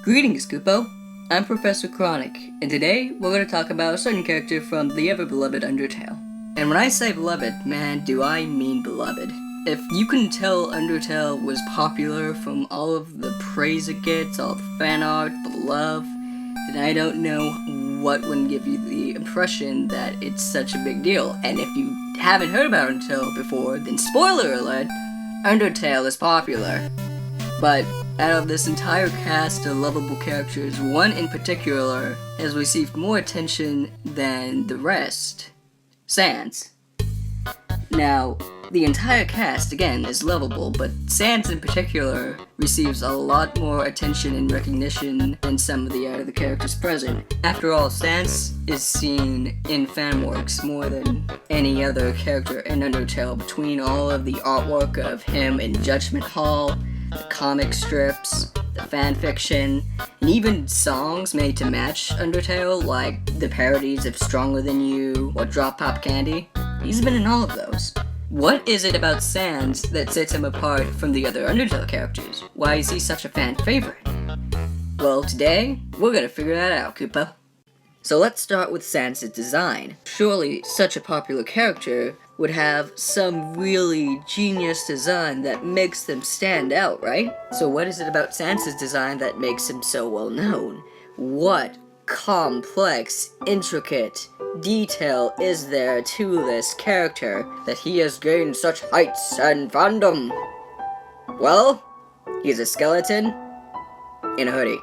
Greetings, Kupo. I'm Professor Chronic, and today we're going to talk about a certain character from the ever-beloved Undertale. And when I say beloved, man, do I mean beloved. If you can tell Undertale was popular from all of the praise it gets, all the fan art, the love, then I don't know what would give you the impression that it's such a big deal. And if you haven't heard about Undertale before, then spoiler alert, Undertale is popular. But out of this entire cast of lovable characters, one in particular has received more attention than the rest. Sans. Now, the entire cast, again, is lovable, but Sans in particular receives a lot more attention and recognition than some of the other characters present. After all, Sans is seen in fanworks more than any other character in Undertale, between all of the artwork of him in Judgment Hall, the comic strips, the fanfiction, and even songs made to match Undertale, like the parodies of Stronger Than You or Drop Pop Candy. He's been in all of those. What is it about Sans that sets him apart from the other Undertale characters? Why is he such a fan favorite? Well, today, we're gonna figure that out, Kupo. So let's start with Sans' design. Surely, such a popular character would have some really genius design that makes them stand out, right? So what is it about Sans' design that makes him so well known? What complex, intricate detail is there to this character that he has gained such heights and fandom? Well, he's a skeleton in a hoodie.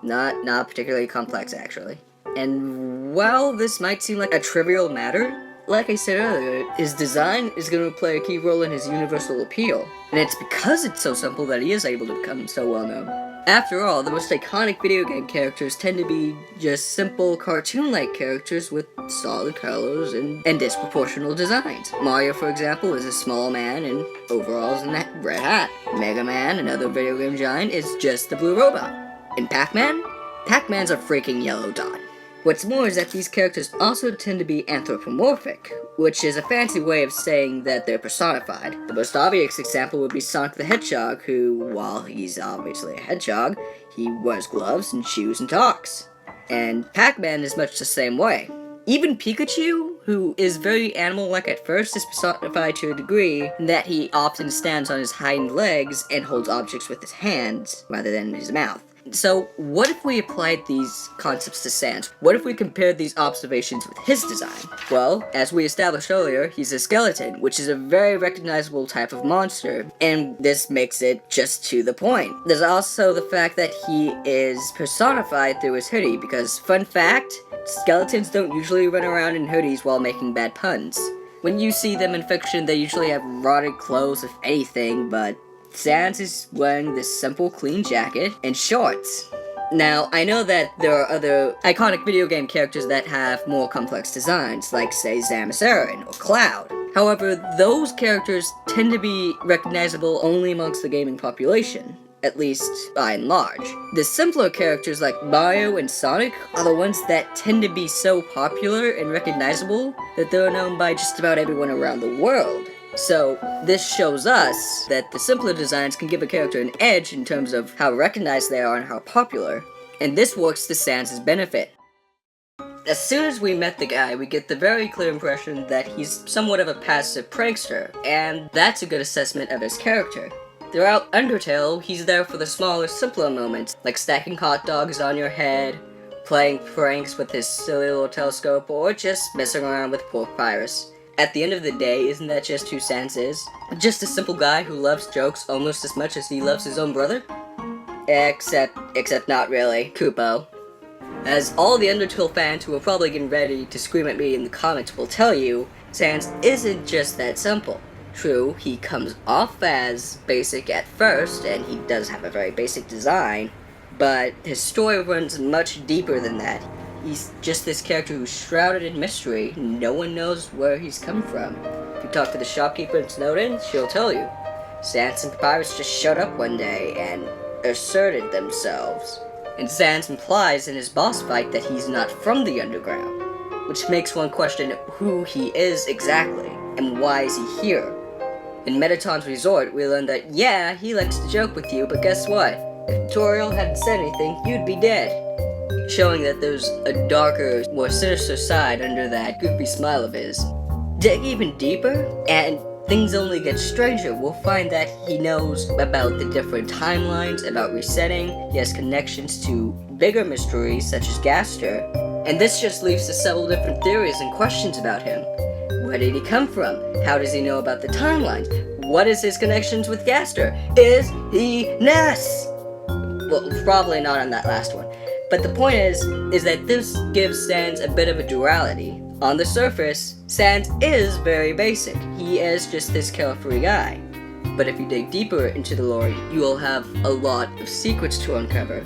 Not particularly complex, actually. And while this might seem like a trivial matter, like I said earlier, his design is going to play a key role in his universal appeal. And it's because it's so simple that he is able to become so well known. After all, the most iconic video game characters tend to be just simple, cartoon-like characters with solid colors and disproportional designs. Mario, for example, is a small man in overalls and a red hat. Mega Man, another video game giant, is just the blue robot. And Pac-Man? Pac-Man's a freaking yellow dot. What's more is that these characters also tend to be anthropomorphic, which is a fancy way of saying that they're personified. The most obvious example would be Sonic the Hedgehog, who, while he's obviously a hedgehog, he wears gloves and shoes and talks. And Pac-Man is much the same way. Even Pikachu, who is very animal-like at first, is personified to a degree that he often stands on his hind legs and holds objects with his hands rather than his mouth. So, what if we applied these concepts to Sans? What if we compared these observations with his design? Well, as we established earlier, he's a skeleton, which is a very recognizable type of monster, and this makes it just to the point. There's also the fact that he is personified through his hoodie, because, fun fact, skeletons don't usually run around in hoodies while making bad puns. When you see them in fiction, they usually have rotted clothes, if anything, but Sans is wearing this simple, clean jacket and shorts. Now, I know that there are other iconic video game characters that have more complex designs, like, say, Samus Aran or Cloud. However, those characters tend to be recognizable only amongst the gaming population, at least by and large. The simpler characters like Mario and Sonic are the ones that tend to be so popular and recognizable that they're known by just about everyone around the world. So, this shows us that the simpler designs can give a character an edge in terms of how recognized they are and how popular, and this works to Sans' benefit. As soon as we met the guy, we get the very clear impression that he's somewhat of a passive prankster, and that's a good assessment of his character. Throughout Undertale, he's there for the smaller, simpler moments, like stacking hot dogs on your head, playing pranks with his silly little telescope, or just messing around with Pork Pyrus. At the end of the day, isn't that just who Sans is? Just a simple guy who loves jokes almost as much as he loves his own brother? Except not really, Kupo. As all the Undertale fans who are probably getting ready to scream at me in the comments will tell you, Sans isn't just that simple. True, he comes off as basic at first, and he does have a very basic design, but his story runs much deeper than that. He's just this character who's shrouded in mystery. No one knows where he's come from. If you talk to the shopkeeper in Snowden, she'll tell you. Sans and Papyrus just showed up one day and asserted themselves. And Sans implies in his boss fight that he's not from the underground, which makes one question who he is exactly, and why is he here. In Mettaton's resort, we learn that, yeah, he likes to joke with you, but guess what? Toriel hadn't said anything, you'd be dead. Showing that there's a darker, more sinister side under that goofy smile of his. Dig even deeper, and things only get stranger. We'll find that he knows about the different timelines, about resetting, he has connections to bigger mysteries such as Gaster, and this just leads to several different theories and questions about him. Where did he come from? How does he know about the timelines? What is his connections with Gaster? Is he Ness? Well, probably not on that last one. But the point is that this gives Sans a bit of a duality. On the surface, Sans is very basic. He is just this carefree guy. But if you dig deeper into the lore, you will have a lot of secrets to uncover.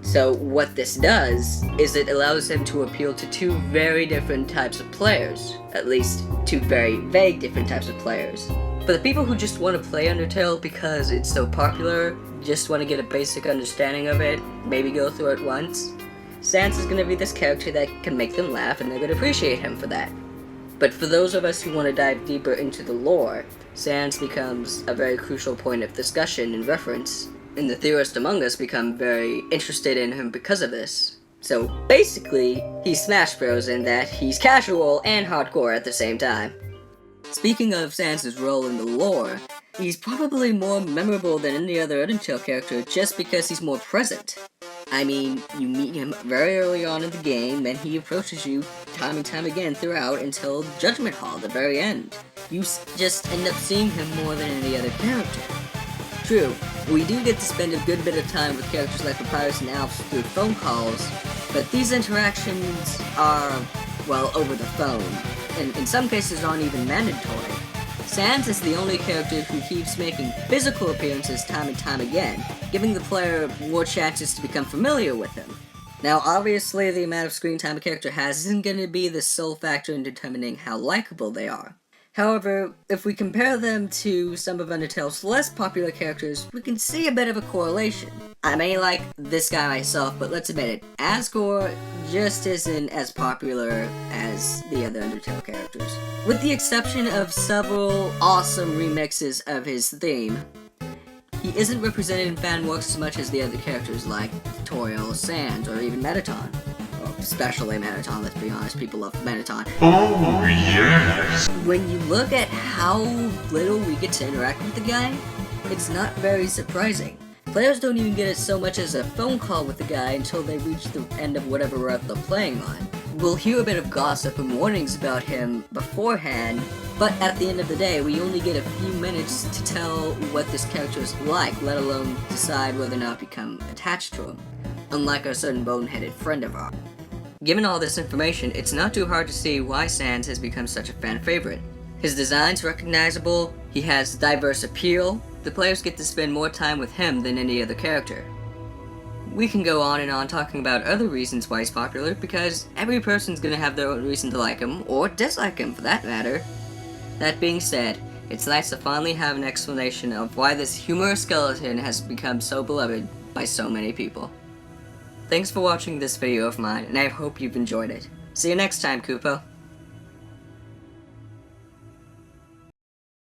So what this does is it allows him to appeal to two very different types of players. At least two very vague different types of players. For the people who just want to play Undertale because it's so popular, just want to get a basic understanding of it, maybe go through it once, Sans is going to be this character that can make them laugh and they're going to appreciate him for that. But for those of us who want to dive deeper into the lore, Sans becomes a very crucial point of discussion and reference, and the theorists among us become very interested in him because of this. So basically, he's Smash Bros. In that he's casual and hardcore at the same time. Speaking of Sans' role in the lore, he's probably more memorable than any other Undertale character just because he's more present. I mean, you meet him very early on in the game, then he approaches you time and time again throughout until Judgment Hall, the very end. You just end up seeing him more than any other character. True, we do get to spend a good bit of time with characters like Papyrus and Alps through phone calls, but these interactions are, well, over the phone, and in some cases aren't even mandatory. Sans is the only character who keeps making physical appearances time and time again, giving the player more chances to become familiar with him. Now, obviously, the amount of screen time a character has isn't going to be the sole factor in determining how likable they are. However, if we compare them to some of Undertale's less popular characters, we can see a bit of a correlation. I may like this guy myself, but let's admit it, Asgore just isn't as popular as the other Undertale characters. With the exception of several awesome remixes of his theme, he isn't represented in fan works as much as the other characters like Toriel, Sans, or even Mettaton. Especially Mettaton, let's be honest, people love Mettaton. Oh, yes! When you look at how little we get to interact with the guy, it's not very surprising. Players don't even get so much as a phone call with the guy until they reach the end of whatever route they're playing on. We'll hear a bit of gossip and warnings about him beforehand, but at the end of the day, we only get a few minutes to tell what this character is like, let alone decide whether or not to become attached to him, unlike a certain boneheaded friend of ours. Given all this information, it's not too hard to see why Sans has become such a fan favorite. His design's recognizable, he has diverse appeal, the players get to spend more time with him than any other character. We can go on and on talking about other reasons why he's popular, because every person's gonna have their own reason to like him, or dislike him for that matter. That being said, it's nice to finally have an explanation of why this humorous skeleton has become so beloved by so many people. Thanks for watching this video of mine, and I hope you've enjoyed it. See you next time, Kupo!